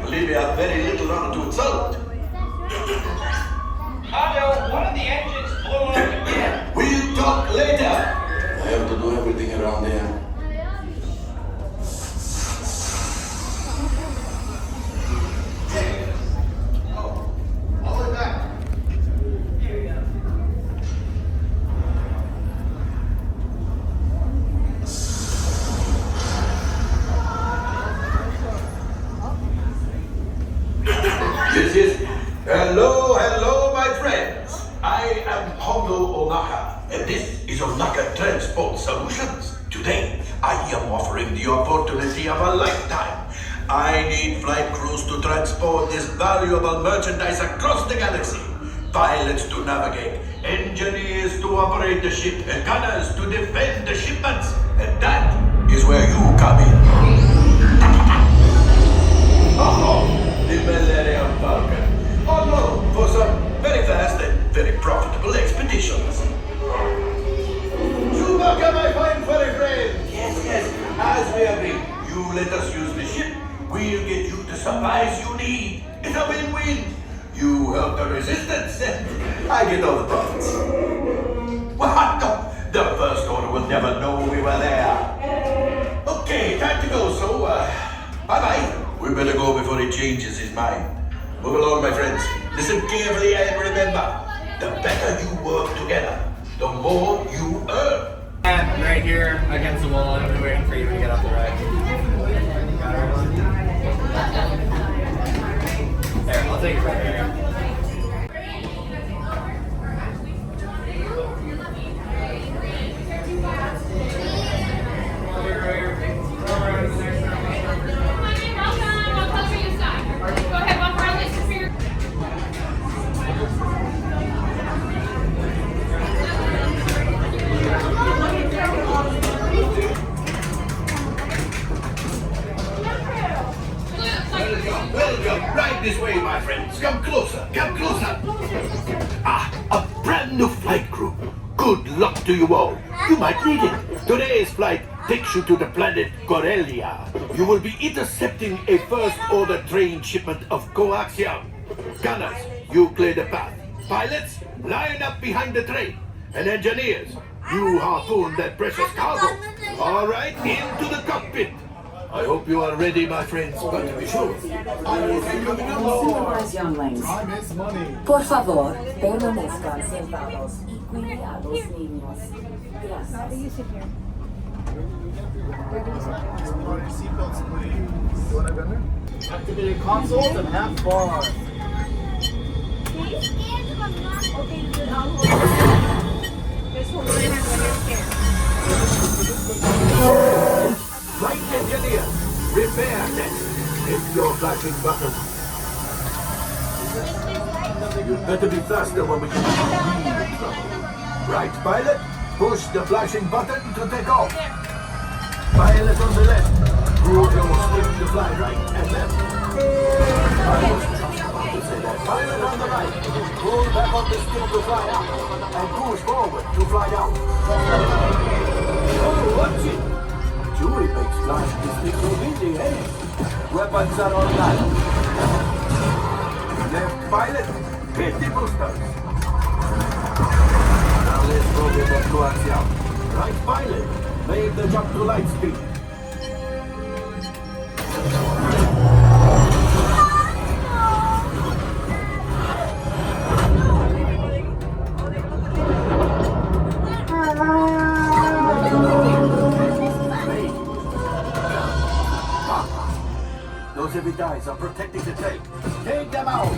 Believe me, I have very little honor to insult. Otto, one of the engines blew up again. We'll talk later. I have to do everything around here. All the way back. Yes. Hello, my friends. I am Hondo Onaka, and this is Onaka Transport Solutions. Today, I am offering the opportunity of a lifetime. I need flight crews to transport this valuable merchandise across the galaxy. Pilots to navigate, engineers to operate the ship, and gunners to defend the shipments. And that is where you come in. The Millennium Falcon. On loan for some very fast and very profitable expeditions. Chewbacca, my fine furry friend. Yes. As we agreed, you let us use the ship. We'll get you the supplies you need. It's a win-win. You help the resistance, and I get all the profits. What? No, the First Order will never know we were there. Okay, time to go, so, bye-bye. We better go before he changes his mind. Move along, my friends. Listen carefully and remember, the better you work together, the more you earn. And right here against the wall, I've been waiting for you to get off the ride. There, I'll take it right here. Welcome, right this way, my friends. Come closer. A brand new flight crew. Good luck to you all. You might need it. Today's flight takes you to the planet Corellia. You will be intercepting a first-order train shipment of coaxium. Gunners, you clear the path. Pilots, line up behind the train. And engineers, you harpoon that precious cargo. All right, into the cockpit. I hope you are ready, my friends, but to be sure, I will be coming along. Civilized younglings. Por favor, permanezcan sentados y cuide a los niños. Gracias. Activate consoles and have fun. Flight engineer, repair next. Hit your flashing button. You better be faster when we get in trouble. Right, pilot? Push the flashing button to take off. Pilot on the left. Crew will stick to fly right and left. I was just about to say that. Pilot on the right. Pull back on the stick to fly out. And push forward to fly out. Oh, watch it. Chewie makes flying this thing so easy, eh? Weapons are online. Left pilot, hit the boosters. Now let's program that coaxium. Right pilot, make the jump to light speed. Those heavy guys are protecting the tank. Take them out!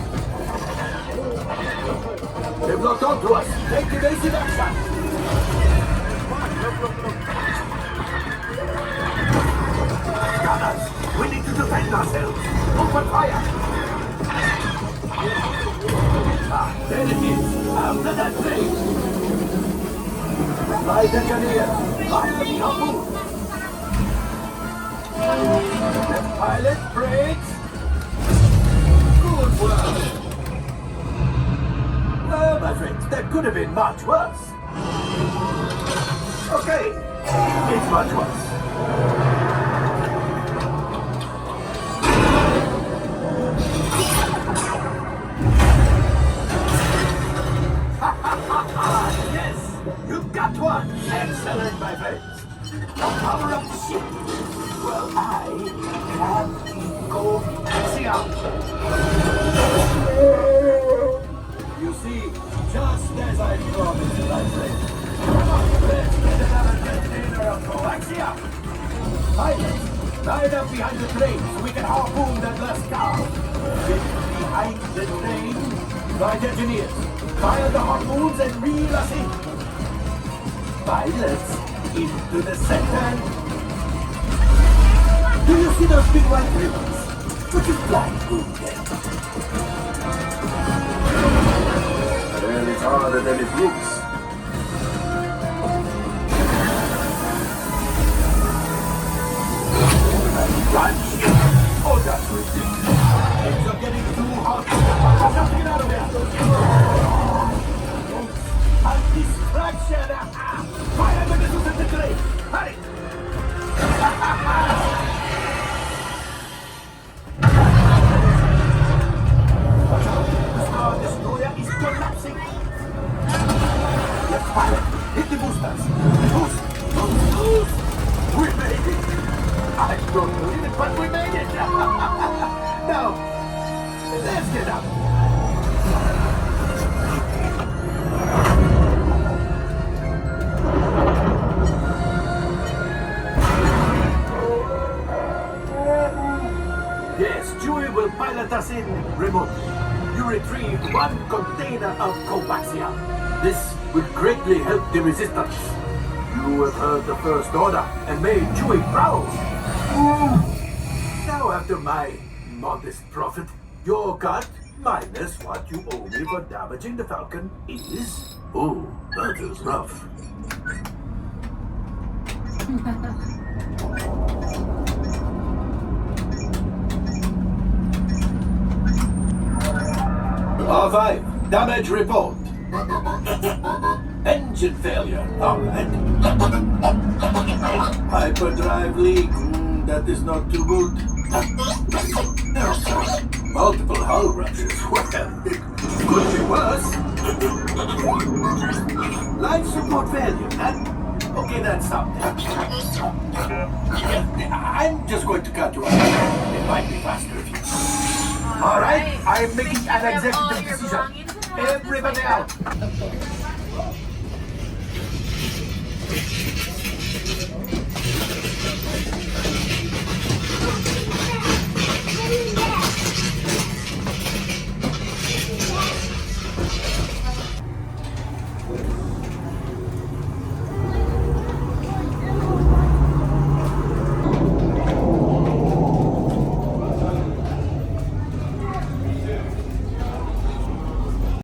They've locked onto us. Take evasive action! Gunners, we need to defend ourselves. Open fire! There it is. After that plane. Flight engineer, fire the harpoon. Left pilot, brakes. Good work. Well, my friends, that could have been much worse. Okay, it's much worse. You see, just as I promised, my friend. Come on, let's get another container of coaxia. Pilots, line up behind the train so we can harpoon that last car. Get behind the train. Flight engineers, fire the harpoons and reel us in. Pilots, into the center. Do you see those big white ribbons? Would you fly through them? Well, it's harder than it looks. Lunch? Oh, that's ridiculous. Things are getting too hot. Just get out of there. A distraction. Fire the missiles at the train. Hurry. Watch out. The Star Destroyer is collapsing. Let's pilot. Hit the boosters. Boost. Boost. Boost. We made it. I don't believe it, but we made it. Now, let's get up. Yes, Chewie will pilot us in remotely. You retrieved one container of coaxia. This will greatly help the resistance. You have heard the First Order and made Chewie proud. Now, after my modest profit, your cut minus what you owe me for damaging the Falcon is... Oh, that is rough. R5, damage report. Engine failure, alright. Hyperdrive leak, that is not too good. Multiple hull ruptures, well, it could be worse. Life support failure, okay, that's something. I'm just going to cut you off. It might be faster if you... Alright, I'm making an executive decision. Everybody out.